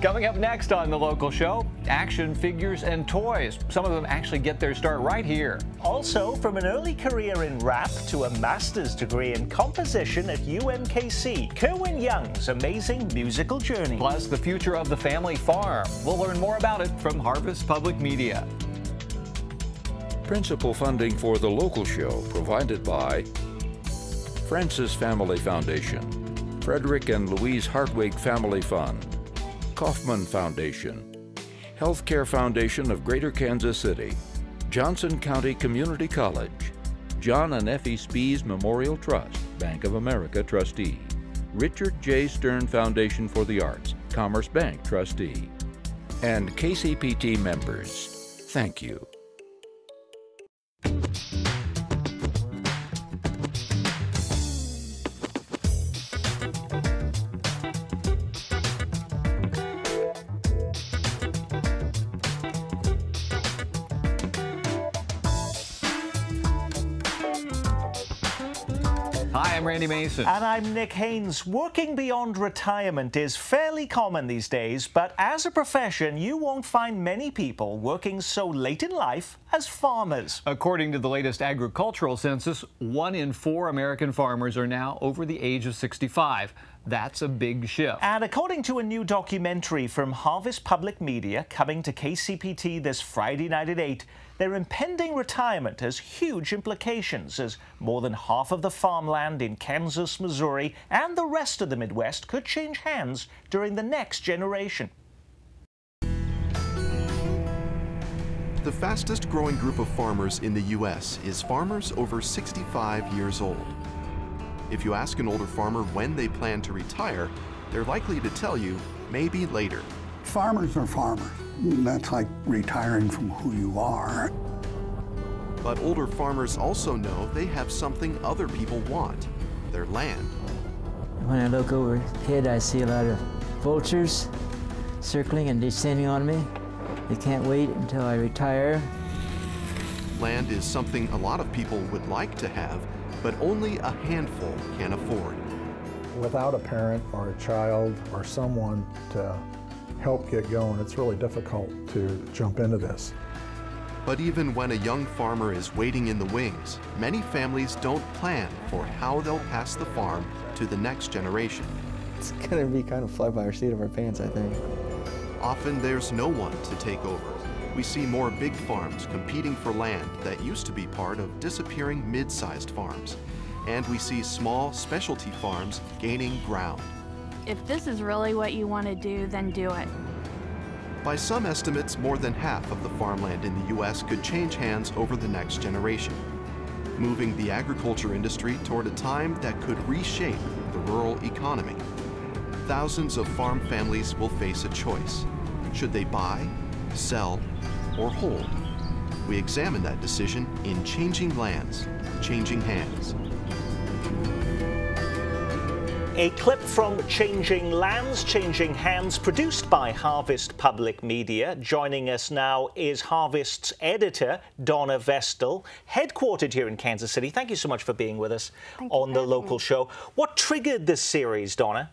Coming up next on The Local Show, action figures and toys. Some of them actually get their start right here. Also, from an early career in rap to a master's degree in composition at UMKC, Kerwin Young's amazing musical journey. Plus, the future of the family farm. We'll learn more about it from Harvest Public Media. Principal funding for The Local Show provided by Francis Family Foundation, Frederick and Louise Hartwig Family Fund, Kaufman Foundation, Healthcare Foundation of Greater Kansas City, Johnson County Community College, John and Effie Spees Memorial Trust, Bank of America trustee, Richard J. Stern Foundation for the Arts, Commerce Bank trustee, and KCPT members. Thank you. Hi, I'm Randy Mason. And I'm Nick Haynes. Working beyond retirement is fairly common these days, but as a profession, you won't find many people working so late in life as farmers. According to the latest agricultural census, 1 in 4 American farmers are now over the age of 65. That's a big shift. And according to a new documentary from Harvest Public Media coming to KCPT this Friday night at 8, their impending retirement has huge implications, as more than half of the farmland in Kansas, Missouri, and the rest of the Midwest could change hands during the next generation. The fastest growing group of farmers in the U.S. is farmers over 65 years old. If you ask an older farmer when they plan to retire, they're likely to tell you maybe later. Farmers are farmers. That's like retiring from who you are. But older farmers also know they have something other people want, their land. When I look overhead, I see a lot of vultures circling and descending on me. They can't wait until I retire. Land is something a lot of people would like to have, but only a handful can afford. Without a parent or a child or someone to help get going, it's really difficult to jump into this. But even when a young farmer is waiting in the wings, many families don't plan for how they'll pass the farm to the next generation. It's gonna be kind of fly by our seat of our pants, I think. Often there's no one to take over. We see more big farms competing for land that used to be part of disappearing mid-sized farms. And we see small specialty farms gaining ground. If this is really what you want to do, then do it. By some estimates, more than half of the farmland in the U.S. could change hands over the next generation, moving the agriculture industry toward a time that could reshape the rural economy. Thousands of farm families will face a choice. Should they buy, sell, or hold? We examine that decision in Changing Lands, Changing Hands. A clip from Changing Lands, Changing Hands, produced by Harvest Public Media. Joining us now is Harvest's editor, Donna Vestal, headquartered here in Kansas City. Thank you so much for being with us on The Local Show. What triggered this series, Donna?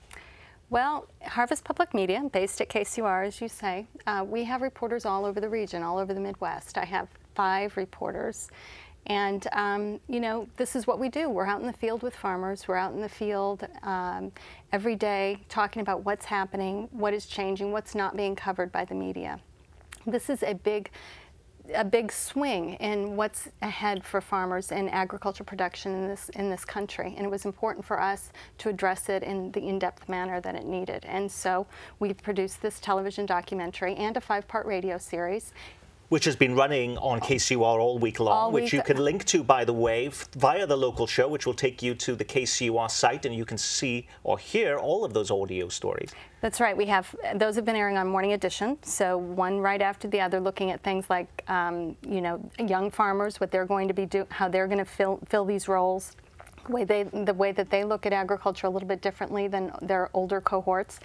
Well, Harvest Public Media, based at KCUR, as you say, we have reporters all over the region, all over the Midwest. I have 5 reporters. And, you know, this is what we do. We're out in the field with farmers. We're out in the field every day talking about what's happening, what is changing, what's not being covered by the media. This is a big swing in what's ahead for farmers and agriculture production in this country, and it was important for us to address it in the in-depth manner that it needed. And so we've produced this television documentary and a 5-part radio series, which has been running on KCUR all week long, which you can link to, by the way, via The Local Show, which will take you to the KCUR site, and you can see or hear all of those audio stories. That's right. We have those have been airing on Morning Edition, so one right after the other, looking at things like, you know, young farmers, what they're going to be how they're going to fill these roles. The way that they look at agriculture a little bit differently than their older cohorts.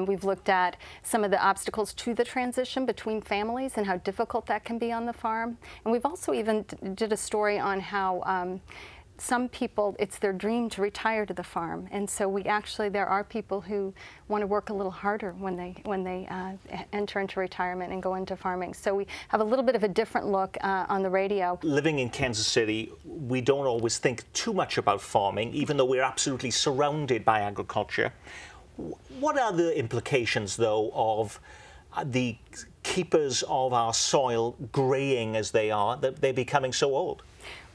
We've looked at some of the obstacles to the transition between families and how difficult that can be on the farm. And we've also even did a story on how some people, it's their dream to retire to the farm, and so there are people who want to work a little harder when they enter into retirement and go into farming. So we have a little bit of a different look on the radio. Living in Kansas City, we don't always think too much about farming, even though we're absolutely surrounded by agriculture. What are the implications, though, of the keepers of our soil graying as they are, that they're becoming so old?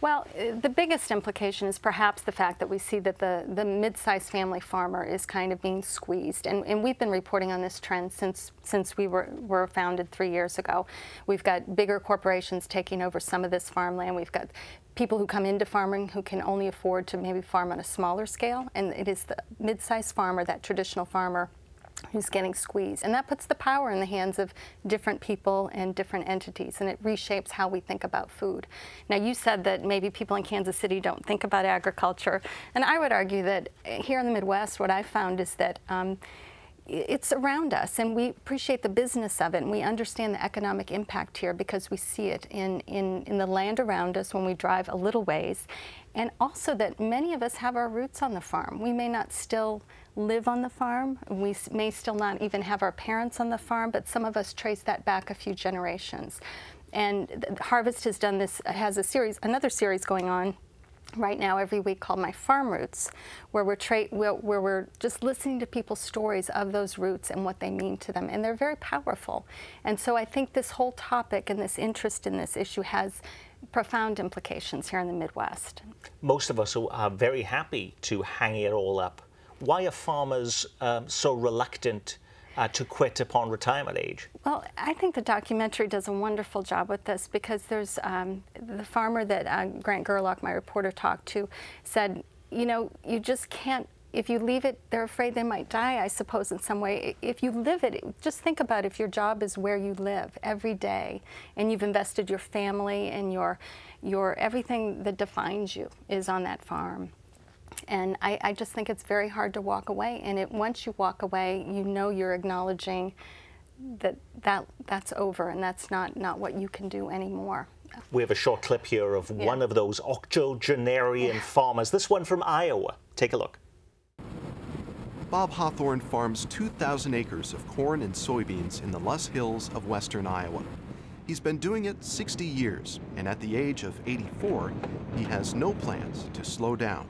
Well, the biggest implication is perhaps the fact that we see that the mid-sized family farmer is kind of being squeezed. And we've been reporting on this trend since we were founded 3 years ago. We've got bigger corporations taking over some of this farmland. We've got people who come into farming who can only afford to maybe farm on a smaller scale. And it is the mid-sized farmer, that traditional farmer, who's getting squeezed. And that puts the power in the hands of different people and different entities, and it reshapes how we think about food. Now, you said that maybe people in Kansas City don't think about agriculture, and I would argue that here in the Midwest, what I've found is that it's around us, and we appreciate the business of it, and we understand the economic impact here because we see it in the land around us when we drive a little ways, and also that many of us have our roots on the farm. We may not still live on the farm, we may still not even have our parents on the farm, but some of us trace that back a few generations. And Harvest has done this, has another series going on right now every week called My Farm Roots, where we're just listening to people's stories of those roots and what they mean to them, and they're very powerful. And so I think this whole topic and this interest in this issue has profound implications here in the Midwest. Most of us are very happy to hang it all up. Why are farmers so reluctant to quit upon retirement age? Well, I think the documentary does a wonderful job with this, because there's the farmer that Grant Gerlach, my reporter, talked to, said, you know, you just can't, if you leave it, they're afraid they might die, I suppose, in some way. If you live it, just think about if your job is where you live every day, and you've invested your family and your everything that defines you is on that farm. And I just think it's very hard to walk away. And once you walk away, you know you're acknowledging that's over, and that's not what you can do anymore. We have a short clip here of one of those octogenarian farmers, this one from Iowa. Take a look. Bob Hawthorne farms 2,000 acres of corn and soybeans in the Luss Hills of western Iowa. He's been doing it 60 years, and at the age of 84, he has no plans to slow down.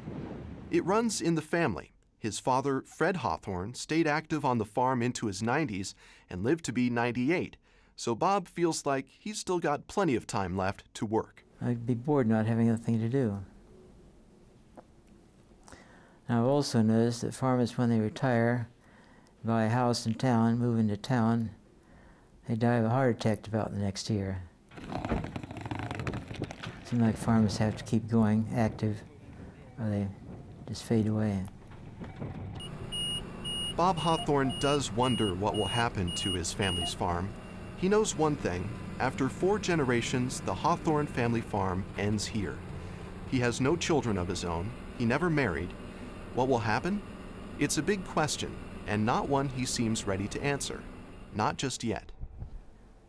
It runs in the family. His father, Fred Hawthorne, stayed active on the farm into his 90s and lived to be 98, so Bob feels like he's still got plenty of time left to work. I'd be bored not having anything to do. Now, I've also noticed that farmers, when they retire, buy a house in town, move into town, they die of a heart attack about the next year. It seems like farmers have to keep going active, or they just fade away. Bob Hawthorne does wonder what will happen to his family's farm. He knows one thing: after 4 generations, the Hawthorne family farm ends here. He has no children of his own. He never married. What will happen? It's a big question, and not one he seems ready to answer. Not just yet.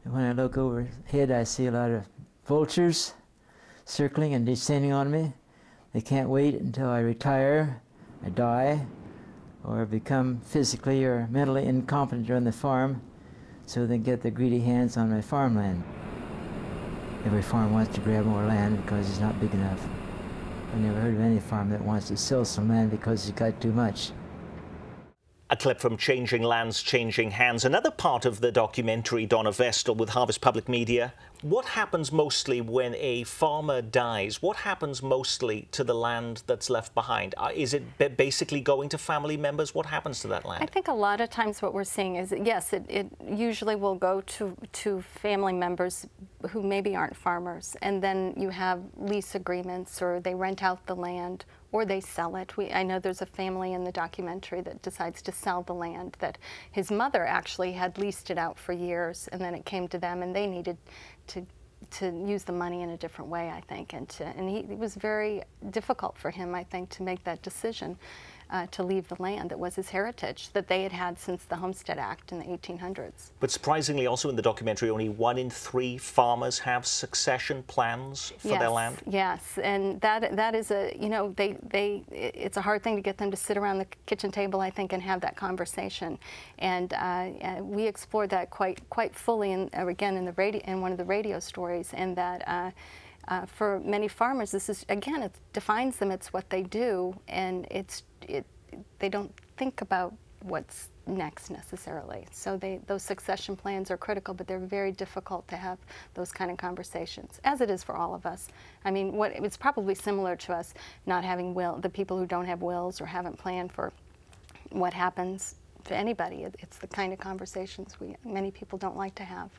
When I look overhead, I see a lot of vultures circling and descending on me. They can't wait until I retire, I die, or become physically or mentally incompetent on the farm, so they get their greedy hands on my farmland. Every farm wants to grab more land because it's not big enough. I've never heard of any farm that wants to sell some land because it's got too much. A clip from Changing Lands, Changing Hands, another part of the documentary, Donna Vestal with Harvest Public Media. What happens mostly when a farmer dies? What happens mostly to the land that's left behind? Is it basically going to family members? What happens to that land? I think a lot of times what we're seeing is, yes, it usually will go to family members who maybe aren't farmers, and then you have lease agreements, or they rent out the land, or they sell it. I know there's a family in the documentary that decides to sell the land, that his mother actually had leased it out for years, and then it came to them and they needed to use the money in a different way, I think, and it was very difficult for him, I think, to make that decision. to leave the land that was his heritage, that they had had since the Homestead Act in the 1800s. But surprisingly, also in the documentary, only 1 in 3 farmers have succession plans for their land. Yes, and that is a, you know, it's a hard thing to get them to sit around the kitchen table, I think, and have that conversation. And we explored that quite fully, again, in one of the radio stories, and that. For many farmers, this is, again, it defines them. It's what they do, and they don't think about what's next necessarily. So those succession plans are critical, but they're very difficult to have those kind of conversations, as it is for all of us. I mean, it's probably similar to us not having the people who don't have wills or haven't planned for what happens to anybody. It's the kind of conversations many people don't like to have.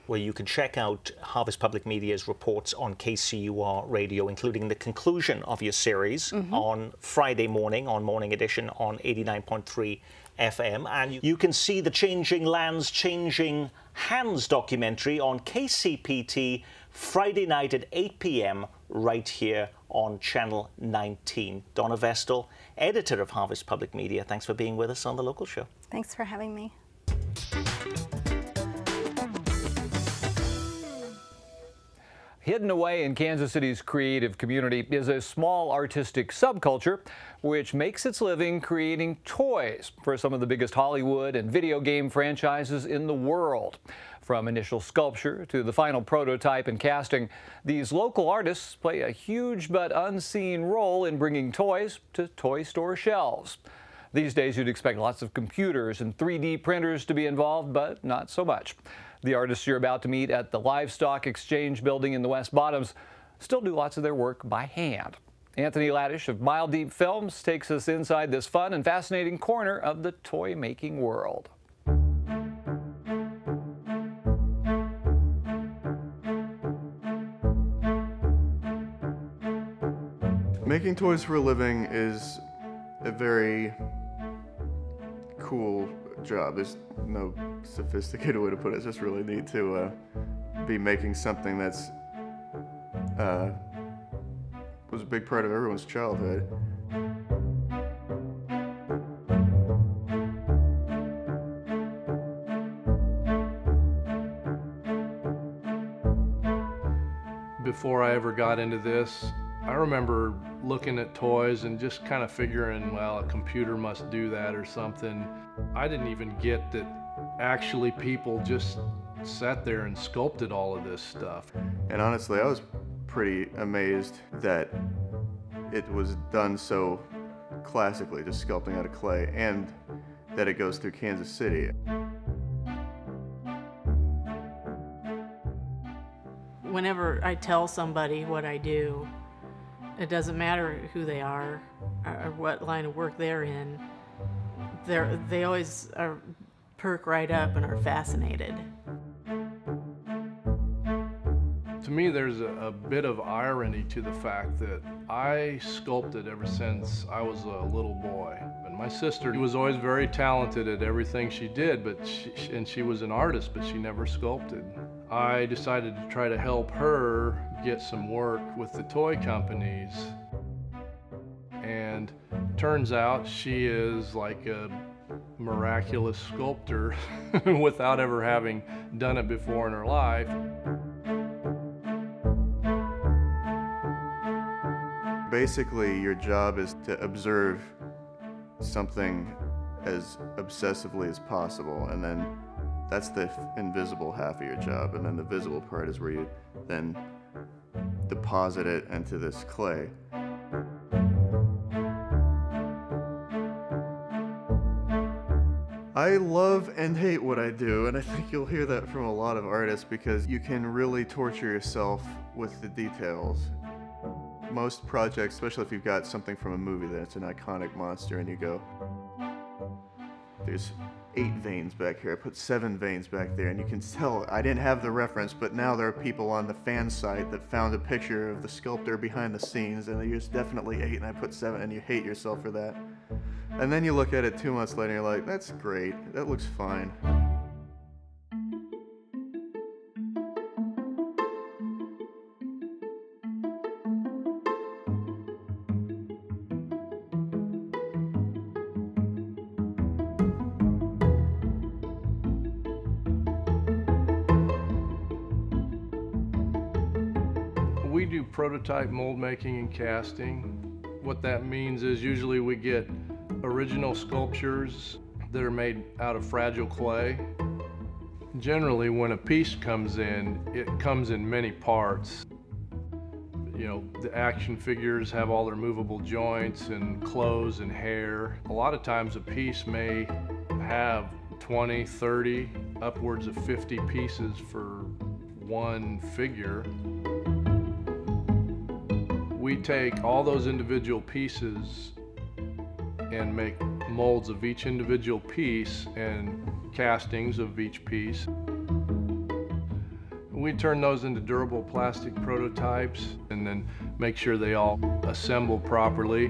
Well, you can check out Harvest Public Media's reports on KCUR Radio, including the conclusion of your series on Friday morning, on Morning Edition on 89.3 FM. And you can see the Changing Lands, Changing Hands documentary on KCPT Friday night at 8 p.m. right here on Channel 19. Donna Vestal, editor of Harvest Public Media, thanks for being with us on The Local Show. Thanks for having me. Hidden away in Kansas City's creative community is a small artistic subculture which makes its living creating toys for some of the biggest Hollywood and video game franchises in the world. From initial sculpture to the final prototype and casting, these local artists play a huge but unseen role in bringing toys to toy store shelves. These days you'd expect lots of computers and 3D printers to be involved, but not so much. The artists you're about to meet at the Livestock Exchange building in the West Bottoms still do lots of their work by hand. Anthony Laddish of Mile Deep Films takes us inside this fun and fascinating corner of the toy-making world. Making toys for a living is a very cool job. There's no sophisticated way to put it. It's just really neat to be making something that's was a big part of everyone's childhood. Before I ever got into this, I remember looking at toys and just kind of figuring, well, a computer must do that or something. I didn't even get that actually people just sat there and sculpted all of this stuff. And honestly, I was pretty amazed that it was done so classically, just sculpting out of clay, and that it goes through Kansas City. Whenever I tell somebody what I do, it doesn't matter who they are or what line of work they're in. They always perk right up and are fascinated. To me, there's a bit of irony to the fact that I sculpted ever since I was a little boy. And my sister was always very talented at everything she did, but she was an artist, but she never sculpted. I decided to try to help her get some work with the toy companies. And turns out she is like a miraculous sculptor without ever having done it before in her life. Basically, your job is to observe something as obsessively as possible, and then that's the invisible half of your job, and then the visible part is where you then deposit it into this clay. I love and hate what I do, and I think you'll hear that from a lot of artists because you can really torture yourself with the details. Most projects, especially if you've got something from a movie that's an iconic monster and you go, there's 8 veins back here, I put 7 veins back there, and you can tell, I didn't have the reference, but now there are people on the fan site that found a picture of the sculptor behind the scenes, and there's definitely 8 and I put 7, and you hate yourself for that. And then you look at it 2 months later and you're like, that's great, that looks fine. prototype mold making and casting. What that means is usually we get original sculptures that are made out of fragile clay. Generally, when a piece comes in, it comes in many parts. You know, the action figures have all their movable joints and clothes and hair. A lot of times a piece may have 20, 30, upwards of 50 pieces for one figure. We take all those individual pieces and make molds of each individual piece and castings of each piece. We turn those into durable plastic prototypes and then make sure they all assemble properly.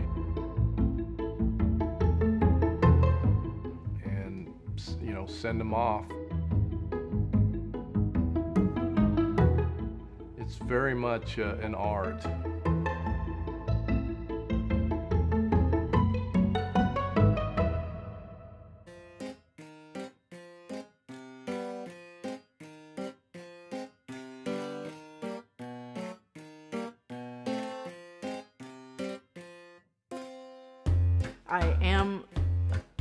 And, you know, send them off. It's very much an art. I am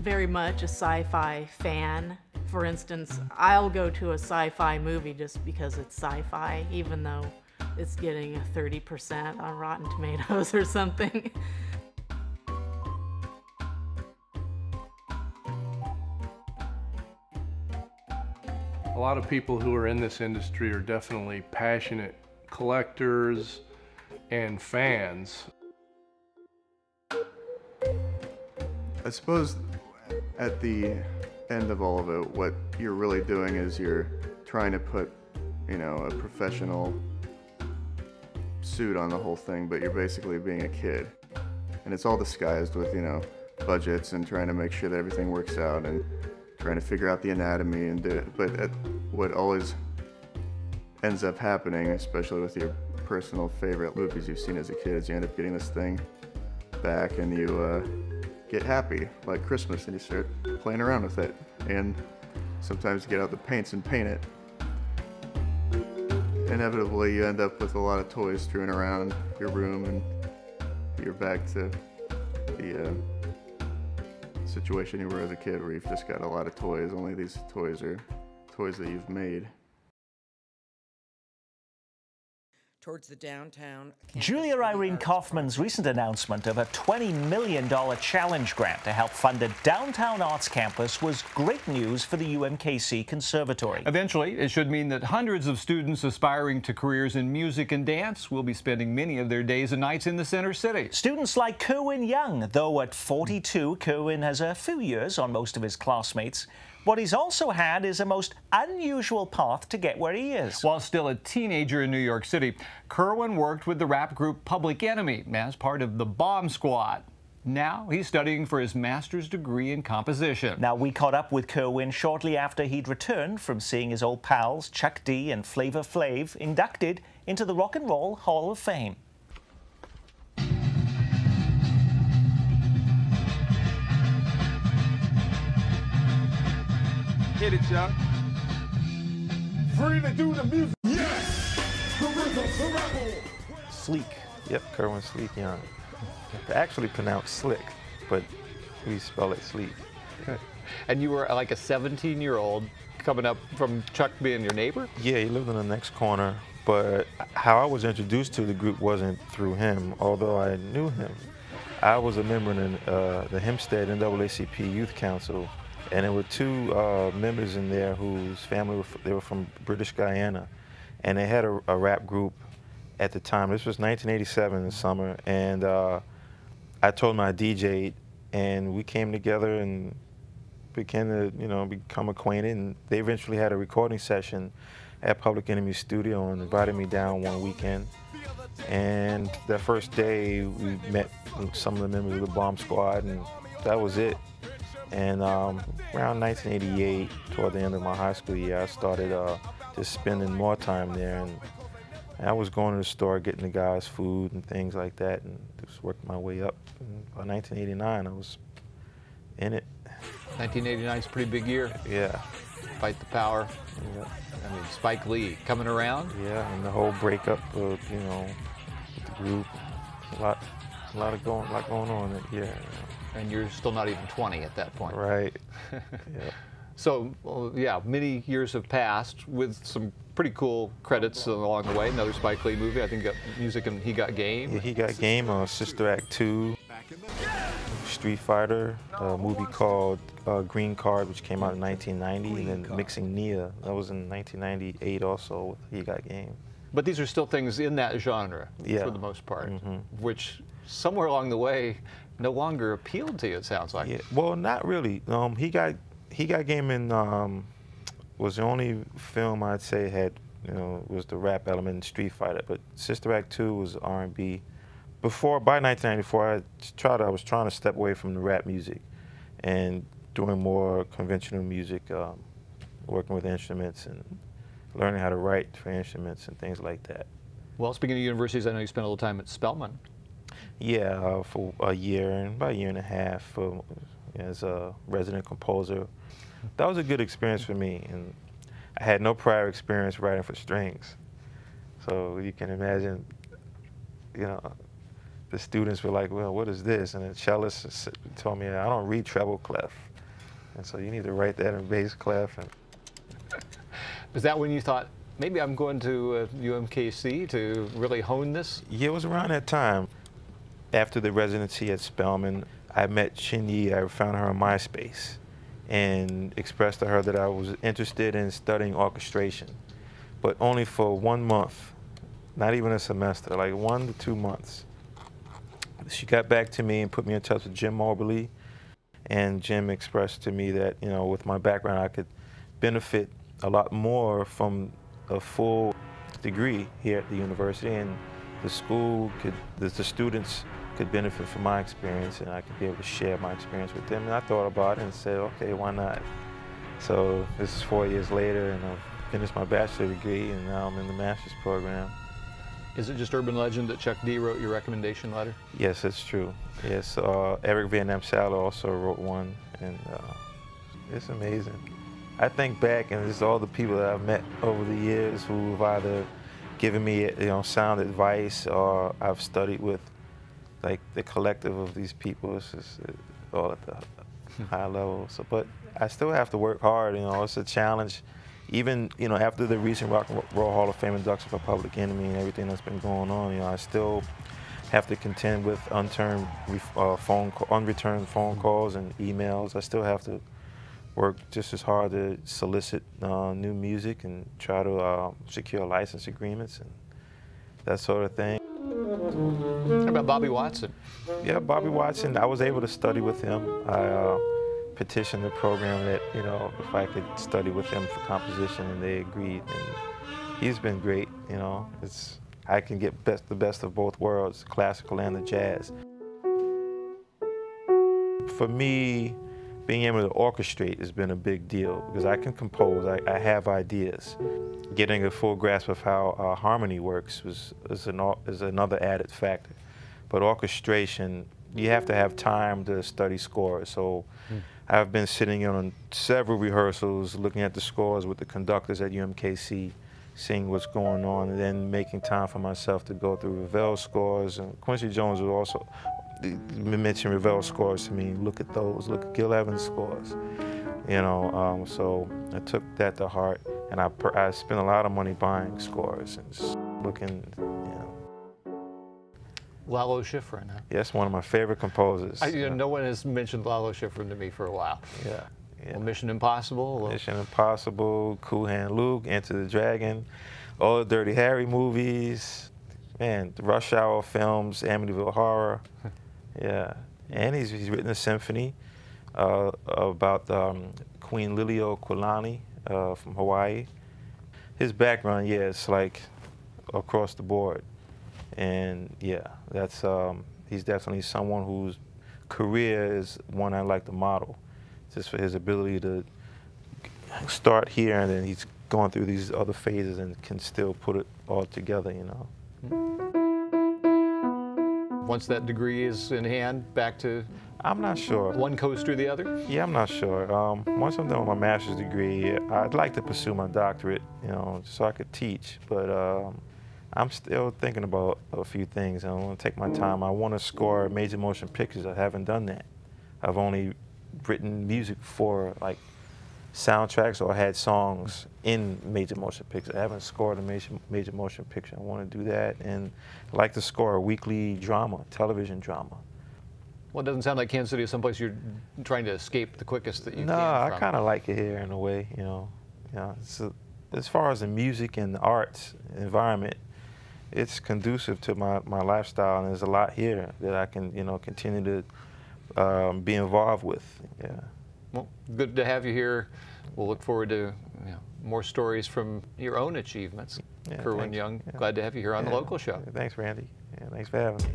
very much a sci-fi fan. For instance, I'll go to a sci-fi movie just because it's sci-fi, even though it's getting a 30% on Rotten Tomatoes or something. A lot of people who are in this industry are definitely passionate collectors and fans. I suppose at the end of all of it, what you're really doing is you're trying to put, you know, a professional suit on the whole thing, but you're basically being a kid. And it's all disguised with, you know, budgets and trying to make sure that everything works out and trying to figure out the anatomy and do it. But what always ends up happening, especially with your personal favorite movies you've seen as a kid, is you end up getting this thing back and you get happy, like Christmas, and you start playing around with it. And sometimes you get out the paints and paint it. Inevitably, you end up with a lot of toys strewn around your room, and you're back to the situation you were as a kid, where you've just got a lot of toys, only these toys are toys that you've made. Towards the downtown. Julia Irene Kaufman's recent announcement of a $20 million challenge grant to help fund a downtown arts campus was great news for the UMKC Conservatory. Eventually, it should mean that hundreds of students aspiring to careers in music and dance will be spending many of their days and nights in the center city. Students like Kerwin Young, though at 42, Kerwin has a few years on most of his classmates. What he's also had is a most unusual path to get where he is. While still a teenager in New York City, Kerwin worked with the rap group Public Enemy as part of the Bomb Squad. Now he's studying for his master's degree in composition. Now, we caught up with Kerwin shortly after he'd returned from seeing his old pals Chuck D and Flavor Flav inducted into the Rock and Roll Hall of Fame. Hit it, Chuck. Free to do the music. Yes! The rhythm, the rebel. Sleek. Yep, Kerwin Sleek Young. Actually pronounced Slick, but we spell it Sleek. And you were like a 17-year-old coming up from Chuck being your neighbor? Yeah, he lived in the next corner, but how I was introduced to the group wasn't through him, although I knew him. I was a member in the Hempstead NAACP Youth Council, and there were two members in there whose family they were from British Guyana, and they had a rap group at the time. This was 1987 in the summer, and I told them I DJ'd, and we came together and began to, become acquainted. And they eventually had a recording session at Public Enemy Studio and invited me down one weekend. And that first day, we met some of the members of the Bomb Squad, and that was it. And around 1988, toward the end of my high school year, I started just spending more time there. And I was going to the store, getting the guys food and things like that, and just worked my way up. And by 1989, I was in it. 1989 is a pretty big year. Yeah. Fight the Power. Yeah. I mean, Spike Lee coming around. Yeah, and the whole breakup of, group. A lot going on. Yeah. You know. And you're still not even 20 at that point. Right. Yeah. So, yeah, many years have passed with some pretty cool credits along the way. Another Spike Lee movie, I think, got music and He Got Game. Yeah, He Got Game, Sister Act 2, Street Fighter, a movie called Green Card, which came out in 1990, and then Mixing Nia, that was in 1998 also with He Got Game. But these are still things in that genre, for the most part, which somewhere along the way no longer appealed to you, it sounds like. Yeah, well, not really. He Got Game was the only film I'd say had, was the rap element in Street Fighter, but Sister Act 2 was R&B. By 1994, I was trying to step away from the rap music and doing more conventional music, working with instruments and learning how to write for instruments and things like that. Well, speaking of universities, I know you spent a little time at Spelman. Yeah, for about a year and a half as a resident composer. That was a good experience for me, and I had no prior experience writing for strings. So you can imagine, the students were like, well, what is this? And the cellist told me, I don't read treble clef. And so you need to write that in bass clef. And was that when you thought, maybe I'm going to UMKC to really hone this? Yeah, it was around that time. After the residency at Spelman, I met Shin Yi. I found her on MySpace and expressed to her that I was interested in studying orchestration, but only for 1 month, not even a semester, like 1 to 2 months. She got back to me and put me in touch with Jim Moberly, and Jim expressed to me that, with my background, I could benefit a lot more from a full degree here at the university, and the school the students could benefit from my experience, and I could be able to share my experience with them. And I thought about it and said, okay, why not? So this is 4 years later, and I've finished my bachelor degree, and now I'm in the master's program. Is it just urban legend that Chuck D wrote your recommendation letter? Yes, that's true. Yes, Eric Vietnam Saller also wrote one, and it's amazing. I think back, and it's all the people that I've met over the years who've either given me, sound advice, or I've studied with, like the collective of these people. It's just all at the high level. So, but I still have to work hard. It's a challenge. Even after the recent Rock and Roll Hall of Fame induction for Public Enemy and everything that's been going on, I still have to contend with unreturned phone calls and emails. I still have to work just as hard to solicit new music and try to secure license agreements and that sort of thing. How about Bobby Watson? Yeah, Bobby Watson, I was able to study with him. I petitioned the program that, if I could study with him for composition, and they agreed. And he's been great, I can get the best of both worlds, the classical and the jazz. For me, being able to orchestrate has been a big deal because I can compose, I have ideas. Getting a full grasp of how harmony works is another added factor. But orchestration, you have to have time to study scores. So I've been sitting in on several rehearsals, looking at the scores with the conductors at UMKC, seeing what's going on, and then making time for myself to go through Ravel scores. And Quincy Jones would also mention Ravel scores to me. Look at those. Look at Gil Evans scores. So I took that to heart, and I spent a lot of money buying scores and just looking. Lalo Schifrin, huh? Yes, one of my favorite composers. No one has mentioned Lalo Schifrin to me for a while. Yeah. Well, Mission Impossible. Mission Impossible, Cool Hand Luke, Enter the Dragon, all the Dirty Harry movies, man, the Rush Hour films, Amityville Horror. Yeah, and he's written a symphony about Queen Liliuokalani from Hawaii. His background, it's like across the board. And yeah, that's he's definitely someone whose career is one I like to model, just for his ability to start here and then he's going through these other phases and can still put it all together, Once that degree is in hand, back to? I'm not sure. One goes through the other? Yeah, I'm not sure. Once I'm done with my master's degree, I'd like to pursue my doctorate, so I could teach, but I'm still thinking about a few things. I want to take my time. I want to score major motion pictures. I haven't done that. I've only written music for like soundtracks or had songs in major motion pictures. I haven't scored a major motion picture. I want to do that, and I'd like to score a weekly drama, television drama. Well, it doesn't sound like Kansas City is someplace you're trying to escape the quickest that you can. No, I kind of like it here in a way, you know. As far as the music and the arts environment, it's conducive to my lifestyle, and there's a lot here that I can, you know, continue to be involved with. Yeah. Well, good to have you here. We'll look forward to more stories from your own achievements. Yeah, Kerwin Young, glad to have you here on The Local Show. Thanks, Randy. Yeah, thanks for having me.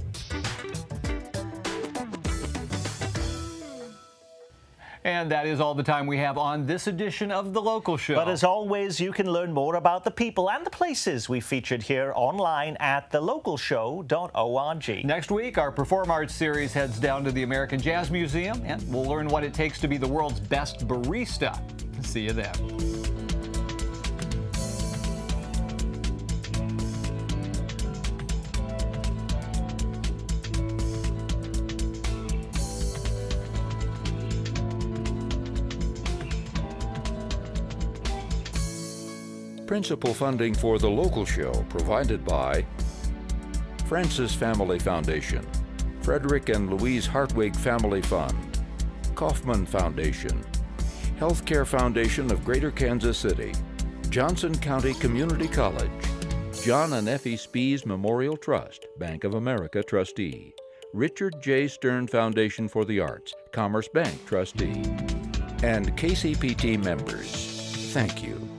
And that is all the time we have on this edition of The Local Show. But as always, you can learn more about the people and the places we featured here online at thelocalshow.org. Next week, our Perform Arts series heads down to the American Jazz Museum, and we'll learn what it takes to be the world's best barista. See you then. Principal funding for The Local Show provided by Francis Family Foundation, Frederick and Louise Hartwig Family Fund, Kaufman Foundation, Healthcare Foundation of Greater Kansas City, Johnson County Community College, John and Effie Spees Memorial Trust, Bank of America trustee, Richard J. Stern Foundation for the Arts, Commerce Bank trustee, and KCPT members. Thank you.